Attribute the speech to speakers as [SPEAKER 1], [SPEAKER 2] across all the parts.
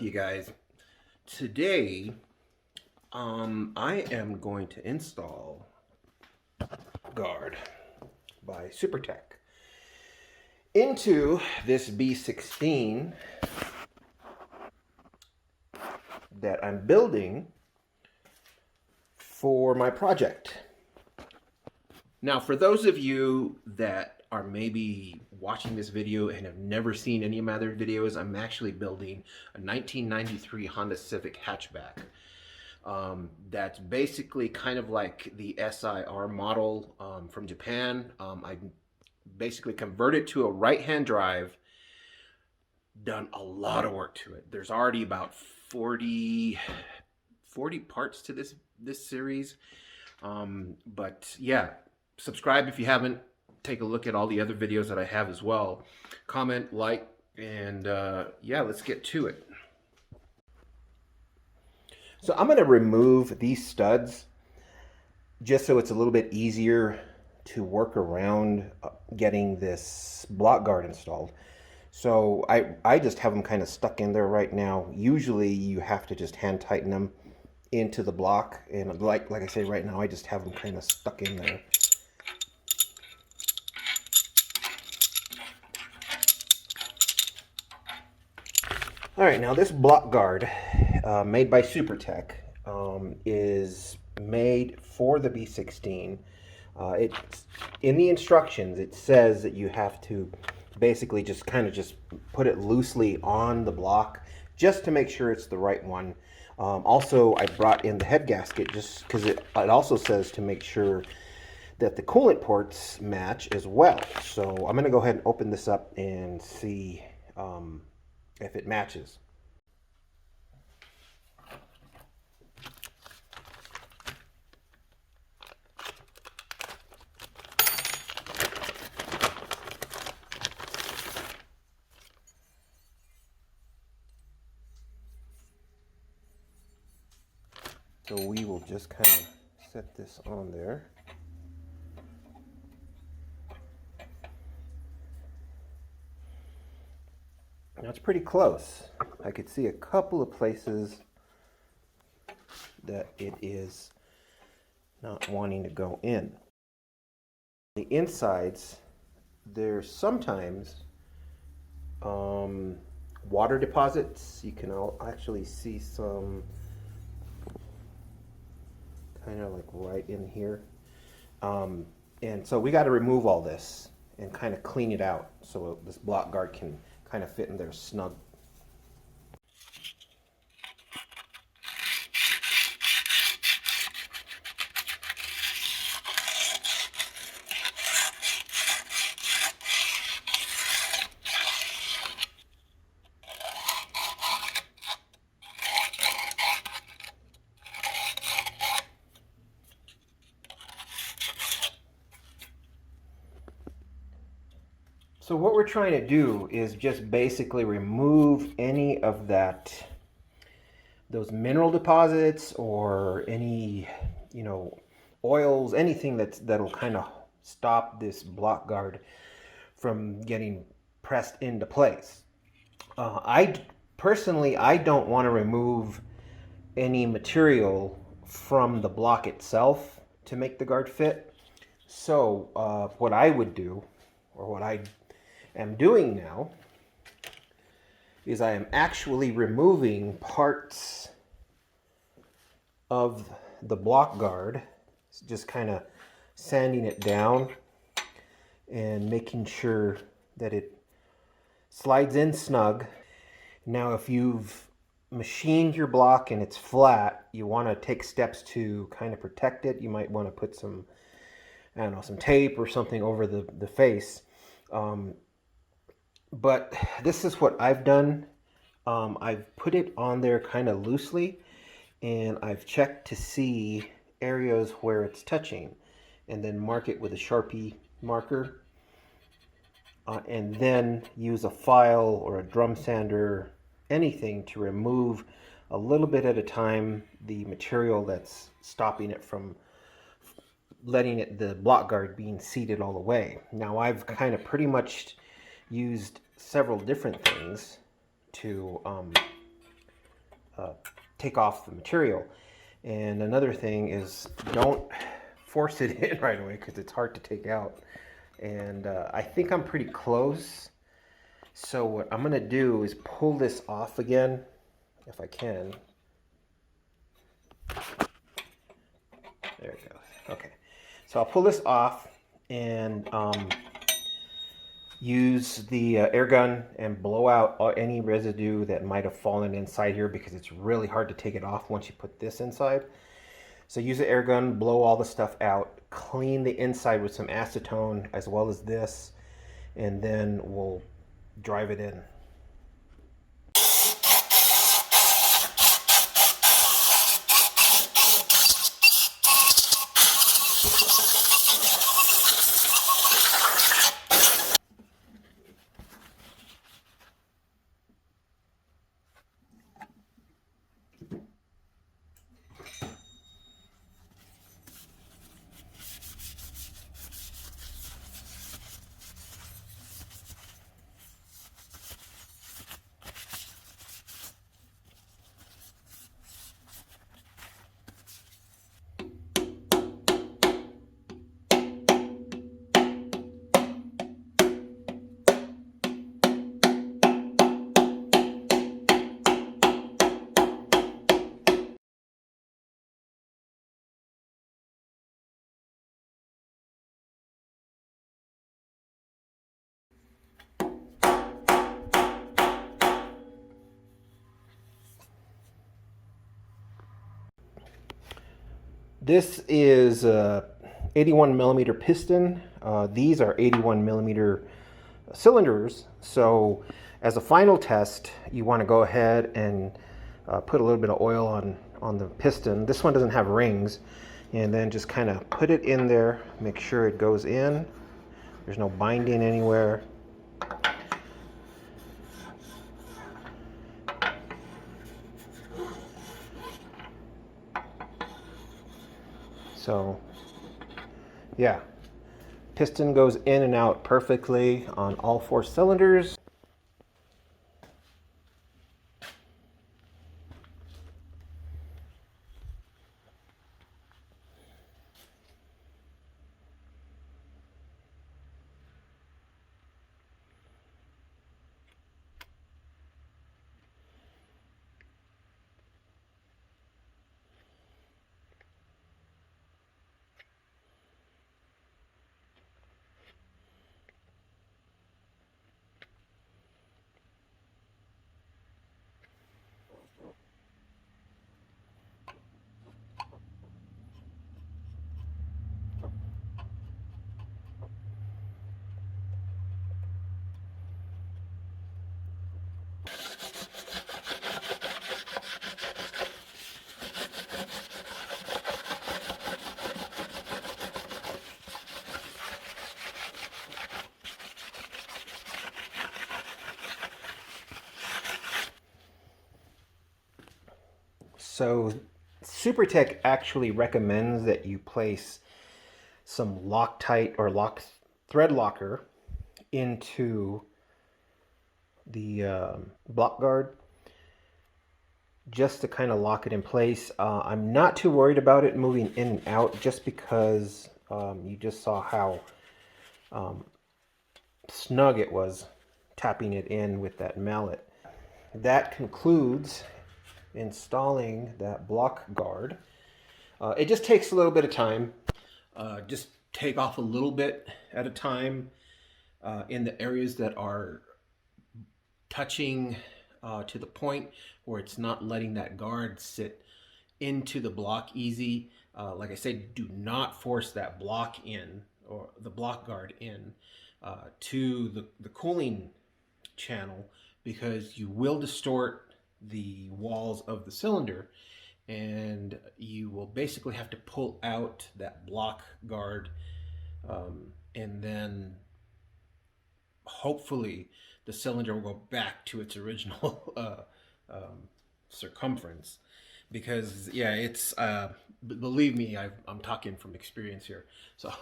[SPEAKER 1] up, you guys? Today, I am going to install guard by Supertech into this B16 that I'm building for my project. Now, for those of you that are maybe watching this video and have never seen any of my other videos, I'm actually building a 1993 Honda Civic hatchback. That's basically kind of like the SIR model from Japan. I basically converted to a right-hand drive, done a lot of work to it. There's already about 40 parts to this series. But yeah, subscribe if you haven't. Take a look at all the other videos that I have as well. Comment, like, and yeah, let's get to it. So I'm going to remove these studs just so it's a little bit easier to work around getting this block guard installed. So I just have them kind of stuck in there right now. Usually you have to just hand tighten them into the block, and like I say, right now I just have them kind of stuck in there. All right, now this block guard made by Supertech is made for the B16. It's in the instructions. It says that you have to basically just put it loosely on the block just to make sure it's the right one. Also, I brought in the head gasket just because it also says to make sure that the coolant ports match as well. So I'm going to go ahead and open this up and see if it matches. So we will just kind of set this on there. Now it's pretty close. I could see a couple of places that it is not wanting to go in. The insides, there's sometimes water deposits. You can actually see some kind of like right in here. And so we got to remove all this and kind of clean it out so this block guard can kind of fit in there snug. So what we're trying to do is just basically remove any of those mineral deposits or any, oils, anything that'll kind of stop this block guard from getting pressed into place. I personally don't want to remove any material from the block itself to make the guard fit. So what I would do, or what I am doing now, is I am actually removing parts of the block guard, just kind of sanding it down and making sure that it slides in snug. Now if you've machined your block and it's flat, you want to take steps to kind of protect it. You might want to put some, I don't know, some tape or something over the face. But this is what I've done. I've put it on there kind of loosely, and I've checked to see areas where it's touching, and then mark it with a Sharpie marker, and then use a file or a drum sander, anything to remove a little bit at a time the material that's stopping it from letting the block guard being seated all the way. Now I've kind of pretty much used several different things to take off the material. And another thing is, don't force it in right away because it's hard to take out. And I think I'm pretty close. So what I'm going to do is pull this off again, if I can. There it goes. Okay. So I'll pull this off and use the air gun and blow out any residue that might have fallen inside here, because it's really hard to take it off once you put this inside. So use the air gun, blow all the stuff out, clean the inside with some acetone as well as this, and then we'll drive it in. This is a 81 millimeter piston. These are 81 millimeter cylinders. So as a final test, you want to go ahead and put a little bit of oil on the piston. This one doesn't have rings. And then just kind of put it in there, make sure it goes in. There's no binding anywhere. So yeah, piston goes in and out perfectly on all 4 cylinders. So Supertech actually recommends that you place some Loctite or thread locker into the block guard just to kind of lock it in place. I'm not too worried about it moving in and out, just because you just saw how snug it was tapping it in with that mallet. That concludes installing that block guard. It just takes a little bit of time. Just take off a little bit at a time in the areas that are touching to the point where it's not letting that guard sit into the block easy. Like I said, do not force that block in, or the block guard in to the cooling channel, because you will distort the walls of the cylinder, and you will basically have to pull out that block guard, and then hopefully the cylinder will go back to its original circumference. Because yeah, it's believe me, I'm talking from experience here. So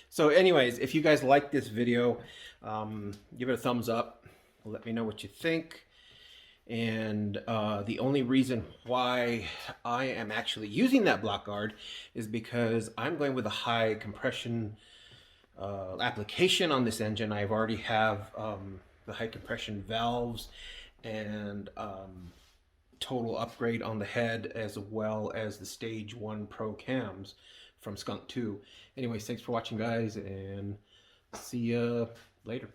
[SPEAKER 1] so anyways, if you guys like this video, give it a thumbs up, let me know what you think. And the only reason why I am actually using that block guard is because I'm going with a high compression application on this engine. I already have the high compression valves and total upgrade on the head, as well as the Stage 1 Pro cams from Skunk 2. Anyways, thanks for watching, guys, and see you later.